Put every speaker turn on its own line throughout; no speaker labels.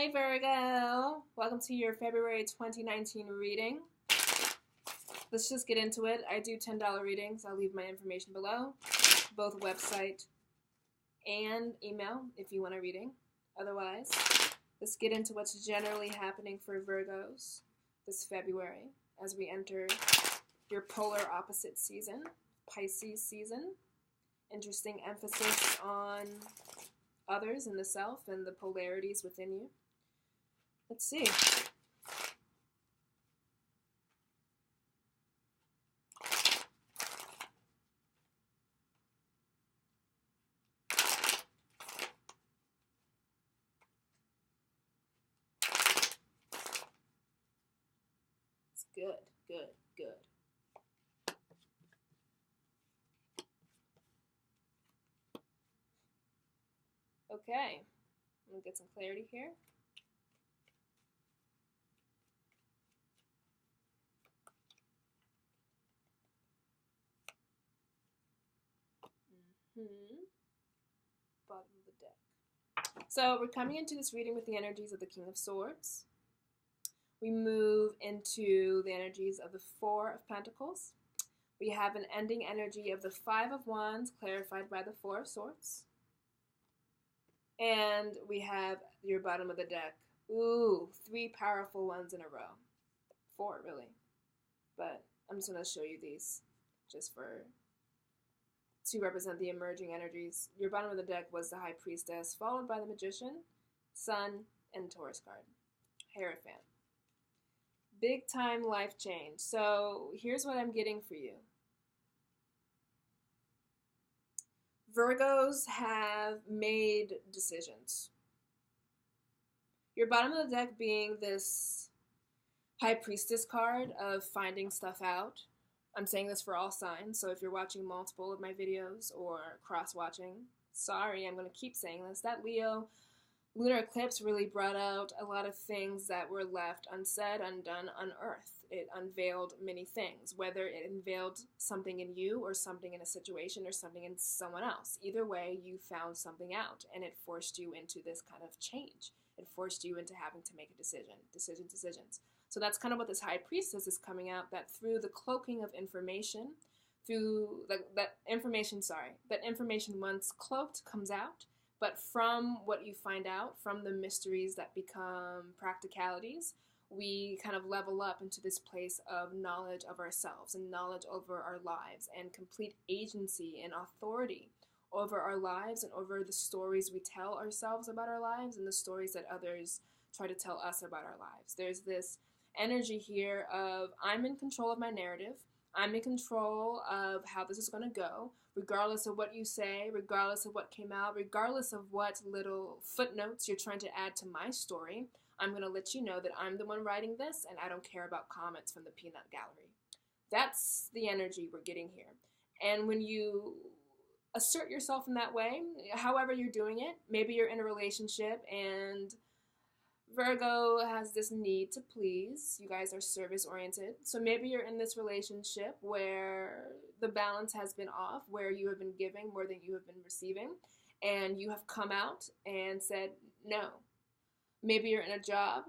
Hey Virgo! Welcome to your February 2019 reading. Let's just get into it. I do $10 readings. I'll leave my information below, both website and email if you want a reading. Otherwise, let's get into what's generally happening for Virgos this February as we enter your polar opposite season, Pisces season. Interesting emphasis on others and the self and the polarities within you. Let's see. It's good, good, good. Okay, I'm gonna get some clarity here. Bottom of the deck. So we're coming into this reading with the energies of the King of Swords. We move into the energies of the Four of Pentacles. We have an ending energy of the Five of Wands, clarified by the Four of Swords. And we have your bottom of the deck. Ooh, three powerful ones in a row. Four, really. But I'm just going to show you these just to represent the emerging energies. Your bottom of the deck was the High Priestess, followed by the Magician, Sun, and Taurus card. Hierophant. Big time life change. So here's what I'm getting for you. Virgos have made decisions. Your bottom of the deck being this High Priestess card of finding stuff out. I'm saying this for all signs, so if you're watching multiple of my videos or cross-watching, sorry, I'm going to keep saying this. That Leo lunar eclipse really brought out a lot of things that were left unsaid, undone, unearthed. It unveiled many things, whether it unveiled something in you or something in a situation or something in someone else. Either way, you found something out, and it forced you into this kind of change. It forced you into having to make a decisions. So that's kind of what this High Priestess is coming out, that through the cloaking of information, through that information once cloaked comes out, but from what you find out, from the mysteries that become practicalities, we kind of level up into this place of knowledge of ourselves and knowledge over our lives and complete agency and authority over our lives and over the stories we tell ourselves about our lives and the stories that others try to tell us about our lives. There's this energy here of I'm in control of my narrative. I'm in control of how this is going to go, regardless of what you say, regardless of what came out, regardless of what little footnotes you're trying to add to my story. I'm going to let you know that I'm the one writing this, and I don't care about comments from the peanut gallery. That's the energy we're getting here. And when you assert yourself in that way, however you're doing it, maybe you're in a relationship and Virgo has this need to please. You guys are service-oriented. So maybe you're in this relationship where the balance has been off, where you have been giving more than you have been receiving, and you have come out and said no. Maybe you're in a job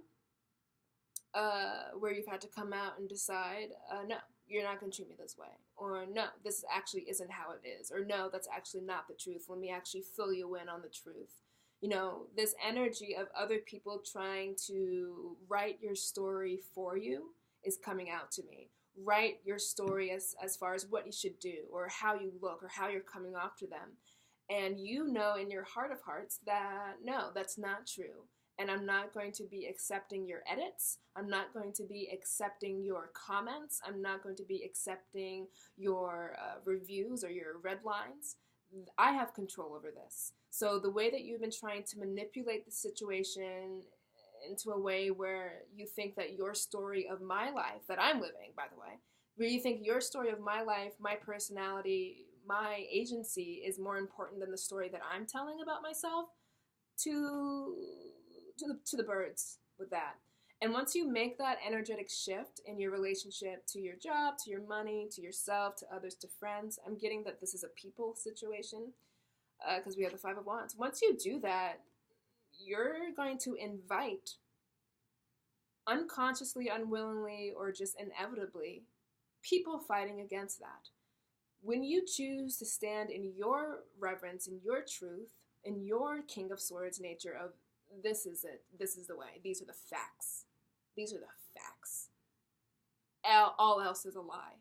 where you've had to come out and decide, no, you're not going to treat me this way. Or no, this actually isn't how it is. Or no, that's actually not the truth. Let me actually fill you in on the truth. You know, this energy of other people trying to write your story for you is coming out to me. Write your story as far as what you should do or how you look or how you're coming off to them. And you know in your heart of hearts that, no, that's not true. And I'm not going to be accepting your edits. I'm not going to be accepting your comments. I'm not going to be accepting your reviews or your red lines. I have control over this. So the way that you've been trying to manipulate the situation into a way where you think that your story of my life, that I'm living, by the way, where you think your story of my life, my personality, my agency is more important than the story that I'm telling about myself, to the birds with that. And once you make that energetic shift in your relationship to your job, to your money, to yourself, to others, to friends, I'm getting that this is a people situation because we have the Five of Wands. Once you do that, you're going to invite, unconsciously, unwillingly, or just inevitably, people fighting against that. When you choose to stand in your reverence, in your truth, in your King of Swords nature of, this is it, this is the way, these are the facts, these are the facts, all else is a lie.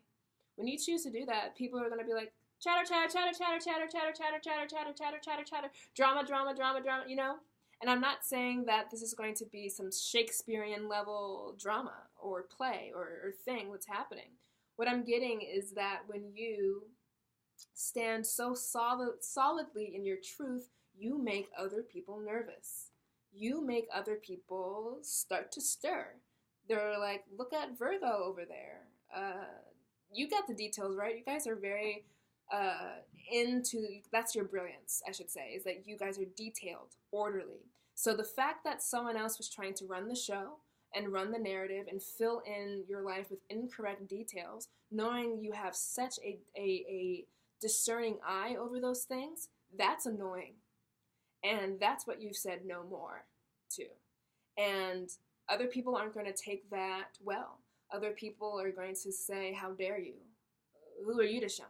When you choose to do that, people are going to be like, chatter, chatter, chatter, chatter, chatter, chatter, chatter, chatter, chatter, chatter, chatter, chatter, drama, drama, drama, drama, you know? And I'm not saying that this is going to be some Shakespearean level drama or play or thing that's happening. What I'm getting is that when you stand so solidly in your truth, you make other people nervous. You make other people start to stir. They're like, look at Virgo over there. You got the details, right? You guys are very that's your brilliance, I should say, is that you guys are detailed, orderly. So the fact that someone else was trying to run the show and run the narrative and fill in your life with incorrect details, knowing you have such a discerning eye over those things, that's annoying. And that's what you've said no more to. And other people aren't going to take that well. Other people are going to say, how dare you? Who are you to shine?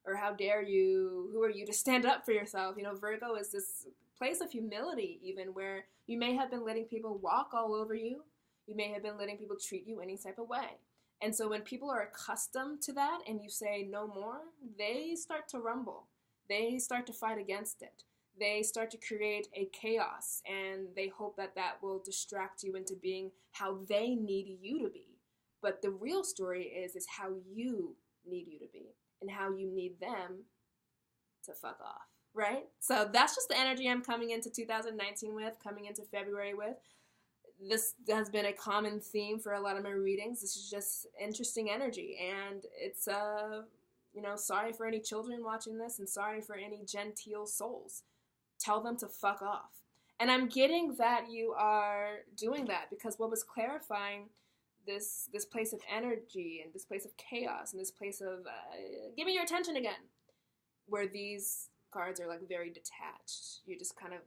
Or how dare you? Who are you to stand up for yourself? You know, Virgo is this place of humility, even where you may have been letting people walk all over you. You may have been letting people treat you any type of way. And so when people are accustomed to that and you say no more, they start to rumble. They start to fight against it. They start to create a chaos, and they hope that that will distract you into being how they need you to be. But the real story is how you need you to be and how you need them to fuck off, right? So that's just the energy I'm coming into 2019 with, coming into February with. This has been a common theme for a lot of my readings. This is just interesting energy, and it's sorry for any children watching this, and sorry for any genteel souls. Tell them to fuck off. And I'm getting that you are doing that, because what was clarifying this place of energy and this place of chaos and this place of give me your attention again, where these cards are like very detached. You're just kind of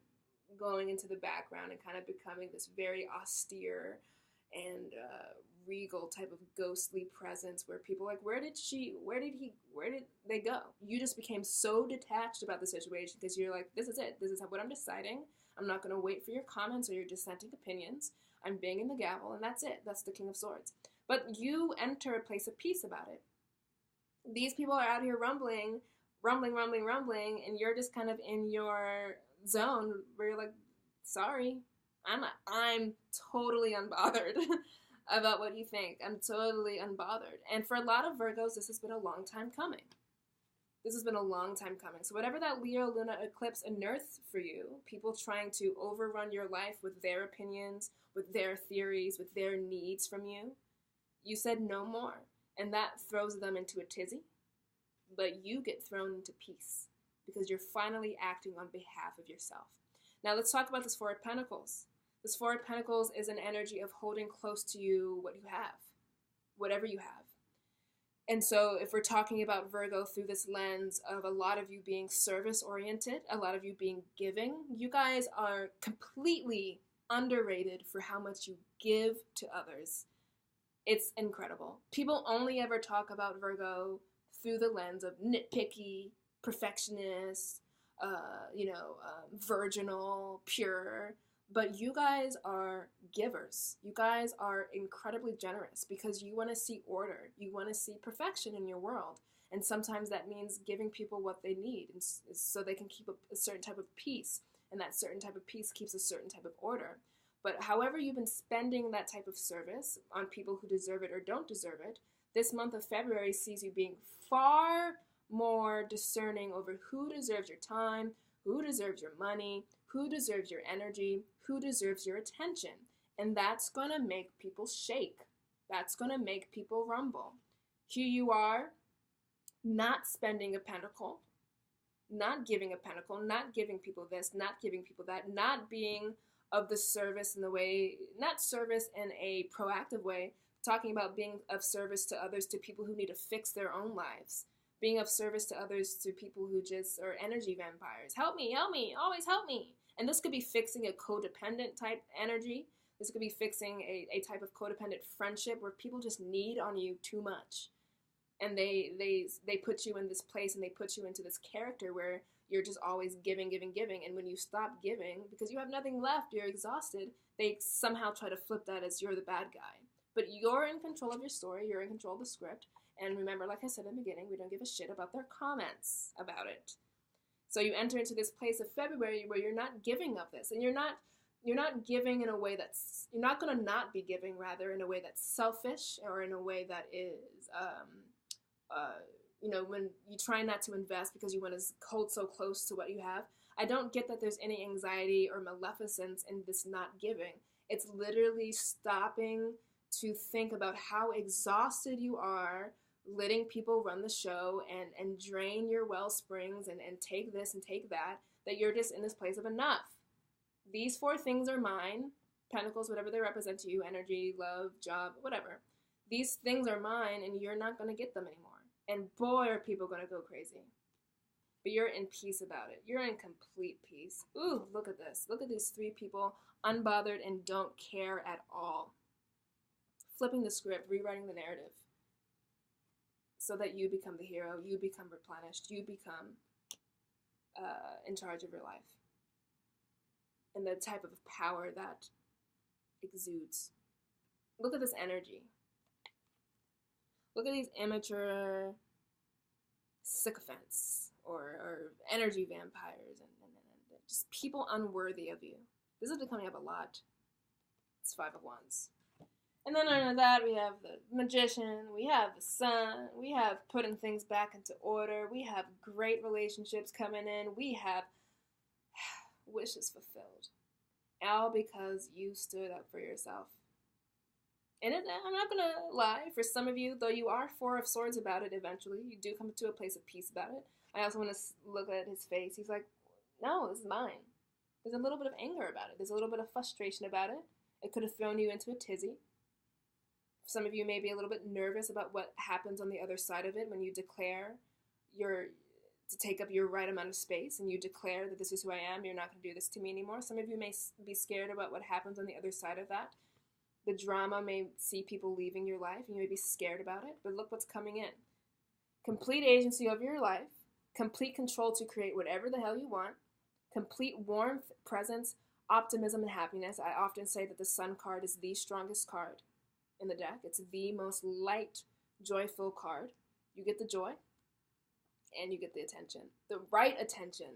going into the background and kind of becoming this very austere and regal type of ghostly presence where people are like, where did they go? You just became so detached about the situation because you're like, this is it. This is what I'm deciding. I'm not going to wait for your comments or your dissenting opinions. I'm banging the gavel, and that's it. That's the King of Swords. But you enter a place of peace about it. These people are out here rumbling, and you're just kind of in your zone where you're like, sorry, I'm totally unbothered about what you think. I'm totally unbothered. And for a lot of Virgos, this has been a long time coming. This has been a long time coming. So whatever that Leo Luna eclipse unearthed for you, people trying to overrun your life with their opinions, with their theories, with their needs from you, you said no more. And that throws them into a tizzy. But you get thrown into peace because you're finally acting on behalf of yourself. Now let's talk about this Four of Pentacles. This Four of Pentacles is an energy of holding close to you what you have, whatever you have. And so if we're talking about Virgo through this lens of a lot of you being service-oriented, a lot of you being giving, you guys are completely underrated for how much you give to others. It's incredible. People only ever talk about Virgo through the lens of nitpicky, perfectionist, virginal, pure. But you guys are givers. You guys are incredibly generous because you want to see order. You want to see perfection in your world. And sometimes that means giving people what they need so they can keep a certain type of peace. And that certain type of peace keeps a certain type of order. But however you've been spending that type of service on people who deserve it or don't deserve it, this month of February sees you being far more discerning over who deserves your time, who deserves your money, who deserves your energy, who deserves your attention. And that's going to make people shake. That's going to make people rumble. Here you are, not spending a pentacle, not giving a pentacle, not giving people this, not giving people that, not being of the service in the way, not service in a proactive way, talking about being of service to others, to people who need to fix their own lives. Being of service to others, to people who just are energy vampires. Help me, always help me. And this could be fixing a codependent type energy. This could be fixing a type of codependent friendship where people just need on you too much. And they put you in this place and they put you into this character where you're just always giving, giving, giving. And when you stop giving, because you have nothing left, you're exhausted, they somehow try to flip that as you're the bad guy. But you're in control of your story. You're in control of the script. And remember, like I said in the beginning, we don't give a shit about their comments about it. So you enter into this place of February where you're not giving of this. And you're not giving in a way that's, you're not going to not be giving, rather, in a way that's selfish or in a way that is, when you try not to invest because you want to hold so close to what you have. I don't get that there's any anxiety or maleficence in this not giving. It's literally stopping to think about how exhausted you are letting people run the show and drain your well springs and take this and take that you're just in this place of enough. These 4 things are mine. Pentacles, whatever they represent to you, energy, love, job, whatever. These things are mine and you're not going to get them anymore. And boy, are people going to go crazy. But you're in peace about it. You're in complete peace. Ooh, look at this. Look at these 3 people, unbothered and don't care at all. Flipping the script, rewriting the narrative. So that you become the hero, you become replenished, you become in charge of your life. And the type of power that exudes. Look at this energy. Look at these immature sycophants or energy vampires and just people unworthy of you. This has been coming up a lot. It's 5 of Wands. And then under that, we have the Magician, we have the Sun, we have putting things back into order, we have great relationships coming in, we have wishes fulfilled. All because you stood up for yourself. And I'm not going to lie, for some of you, though you are 4 of Swords about it eventually, you do come to a place of peace about it. I also want to look at his face. He's like, no, this is mine. There's a little bit of anger about it. There's a little bit of frustration about it. It could have thrown you into a tizzy. Some of you may be a little bit nervous about what happens on the other side of it when you declare to take up your right amount of space and you declare that this is who I am, you're not going to do this to me anymore. Some of you may be scared about what happens on the other side of that. The drama may see people leaving your life and you may be scared about it, but look what's coming in. Complete agency over your life, complete control to create whatever the hell you want, complete warmth, presence, optimism, and happiness. I often say that the Sun card is the strongest card in the deck. It's the most light, joyful card. You get the joy and you get the attention. The right attention.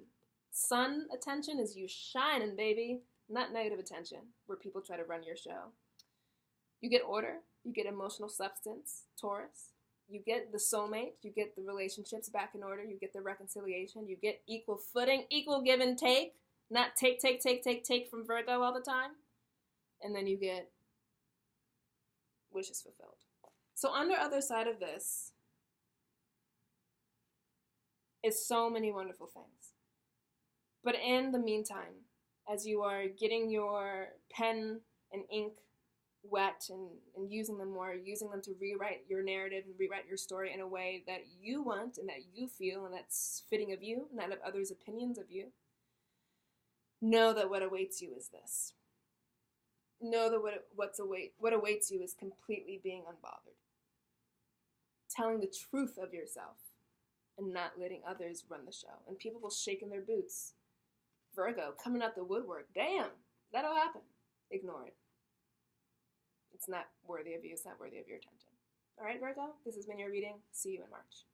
Sun attention is you shining, baby. Not negative attention, where people try to run your show. You get order. You get emotional substance, Taurus. You get the soulmate. You get the relationships back in order. You get the reconciliation. You get equal footing, equal give and take. Not take from Virgo all the time. And then you get wishes fulfilled. So on the other side of this is so many wonderful things. But in the meantime, as you are getting your pen and ink wet and using them more, using them to rewrite your narrative and rewrite your story in a way that you want and that you feel and that's fitting of you, not of others' opinions of you, know that what awaits you is this. Know that what awaits you is completely being unbothered. Telling the truth of yourself and not letting others run the show. And people will shake in their boots. Virgo, coming out the woodwork. Damn, that'll happen. Ignore it. It's not worthy of you. It's not worthy of your attention. All right, Virgo, this has been your reading. See you in March.